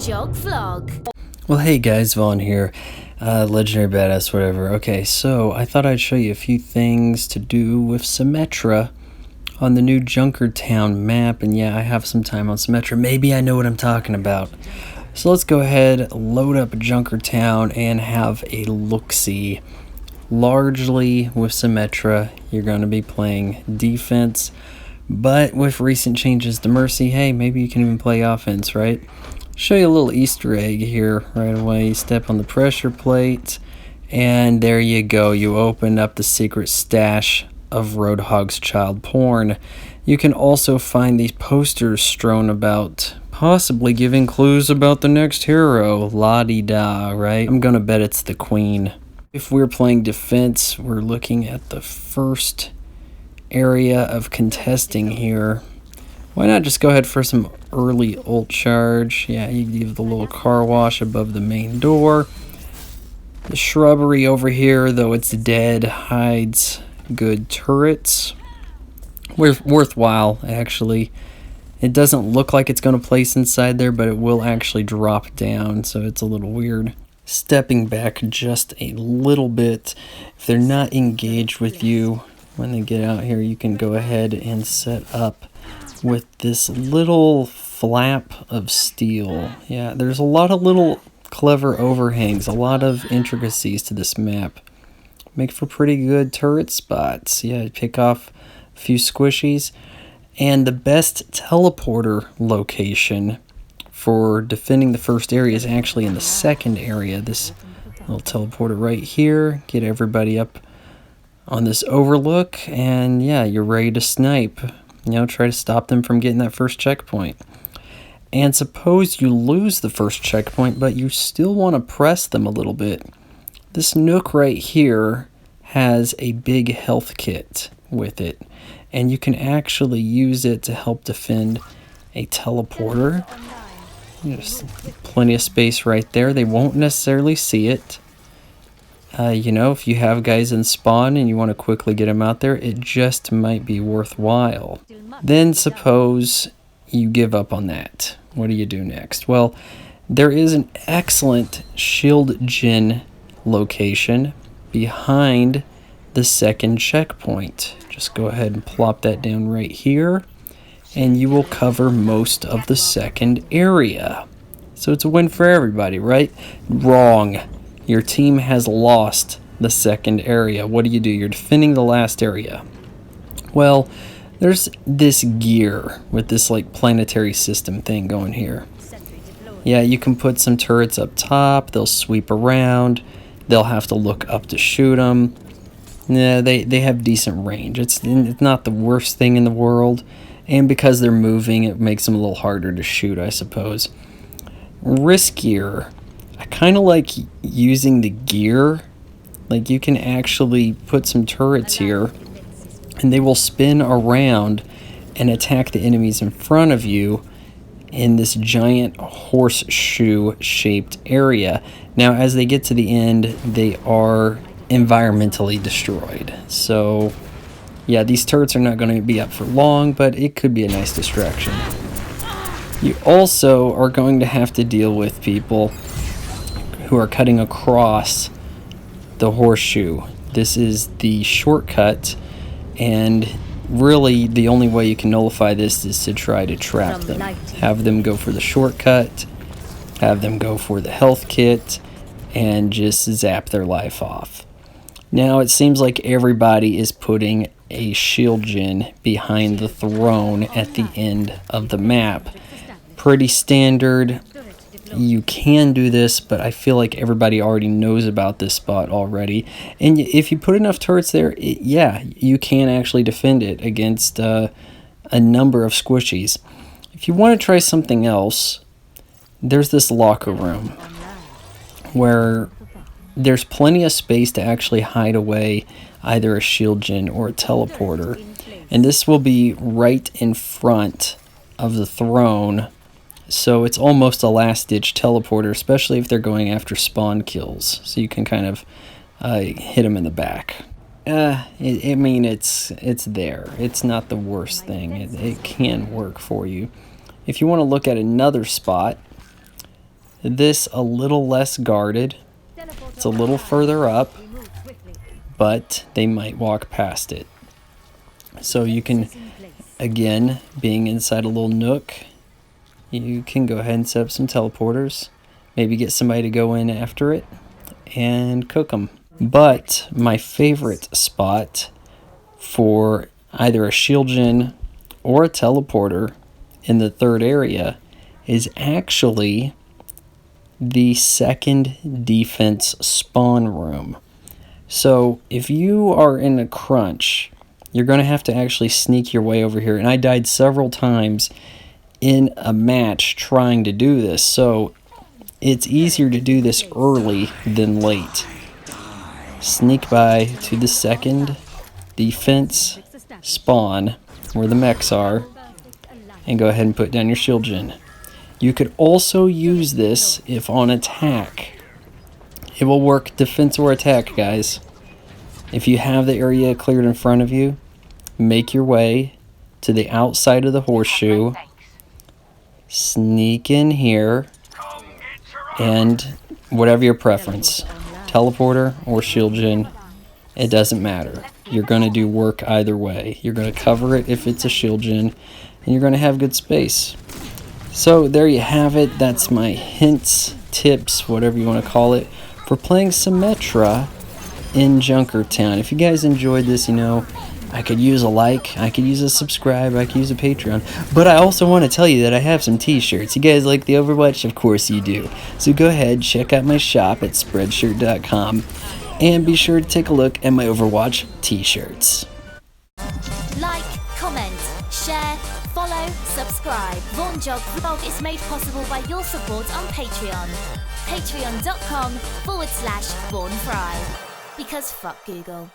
Jog Vlog. Well, hey guys, Vaughn here, legendary badass, whatever. Okay, so I thought I'd show you a few things to do with Symmetra on the new Junkertown map, and yeah, I have some time on Symmetra. Maybe I know what I'm talking about. So let's go ahead, load up Junkertown, and have a look-see. Largely with Symmetra, you're going to be playing defense, but with recent changes to Mercy, hey, maybe you can even play offense, right? Show you a little Easter egg here right away. You step on the pressure plate, and there you go. You open up the secret stash of Roadhog's child porn. You can also find these posters strewn about, possibly giving clues about the next hero. La-di-da, right? I'm gonna bet it's the queen. If we're playing defense, we're looking at the first area of contesting here. Why not just go ahead for some early ult charge? Yeah, you leave the little car wash above the main door. The shrubbery over here, though it's dead, hides good turrets. Worthwhile, actually. It doesn't look like it's going to place inside there, but it will actually drop down, so it's a little weird. Stepping back just a little bit, if they're not engaged with you when they get out here, you can go ahead and set up with this little flap of steel. Yeah, there's a lot of little clever overhangs, a lot of intricacies to this map. Make for pretty good turret spots. Yeah, pick off a few squishies. And the best teleporter location for defending the first area is actually in the second area. This little teleporter right here. Get everybody up on this overlook, and yeah, you're ready to snipe. You know, try to stop them from getting that first checkpoint. And suppose you lose the first checkpoint, but you still want to press them a little bit. This nook right here has a big health kit with it, and you can actually use it to help defend a teleporter. There's plenty of space right there. They won't necessarily see it. You know, if you have guys in spawn and you want to quickly get them out there, it just might be worthwhile. Then suppose you give up on that. What do you do next? Well, there is an excellent shield gen location behind the second checkpoint. Just go ahead and plop that down right here, and you will cover most of the second area. So it's a win for everybody, right? Wrong. Your team has lost the second area. What do? You're defending the last area. Well, there's this gear with this like planetary system thing going here. Yeah, you can put some turrets up top. They'll sweep around. They'll have to look up to shoot them. Yeah, they have decent range. It's not the worst thing in the world. And because they're moving, it makes them a little harder to shoot, I suppose. Riskier. I kind of like using the gear. Like, you can actually put some turrets here, and they will spin around and attack the enemies in front of you in this giant horseshoe shaped area. Now, as they get to the end, they are environmentally destroyed. So yeah, these turrets are not going to be up for long, but it could be a nice distraction. You also are going to have to deal with people who are cutting across the horseshoe. This is the shortcut, and really the only way you can nullify this is to try to trap them. Have them go for the shortcut, have them go for the health kit, and just zap their life off. Now it seems like everybody is putting a shield gen behind the throne at the end of the map. Pretty standard. You can do this, but I feel like everybody already knows about this spot already. And if you put enough turrets there, yeah, you can actually defend it against a number of squishies. If you want to try something else, there's this locker room where there's plenty of space to actually hide away either a shield gen or a teleporter. And this will be right in front of the throne. So it's almost a last-ditch teleporter, especially if they're going after spawn kills. So you can kind of hit them in the back. I mean, it's there. It's not the worst thing. It can work for you. If you want to look at another spot, this a little less guarded. It's a little further up, but they might walk past it. So you can, again, being inside a little nook, you can go ahead and set up some teleporters. Maybe get somebody to go in after it and cook them. But my favorite spot for either a shield gen or a teleporter in the third area is actually the second defense spawn room. So if you are in a crunch, you're going to have to actually sneak your way over here. And I died several times in a match trying to do this. So it's easier to do this early than late. Sneak by to the second defense spawn where the mechs are and go ahead and put down your shield gen. You could also use this if on attack. It will work defense or attack, guys. If you have the area cleared in front of you, make your way to the outside of the horseshoe, sneak in here, and whatever your preference, teleporter or shield gen, it doesn't matter. You're going to do work either way. You're going to cover it if it's a shield gen, and you're going to have good space. So there you have it. That's my hints, tips, whatever you want to call it, for playing Symmetra in Junkertown. If you guys enjoyed this, you know, I could use a like, I could use a subscribe, I could use a Patreon. But I also want to tell you that I have some t-shirts. You guys like the Overwatch? Of course you do. So go ahead, check out my shop at spreadshirt.com. And be sure to take a look at my Overwatch t-shirts. Like, comment, share, follow, subscribe. Vaughan Jog Vlog is made possible by your support on Patreon. Patreon.com/VaughanFry. Because fuck Google.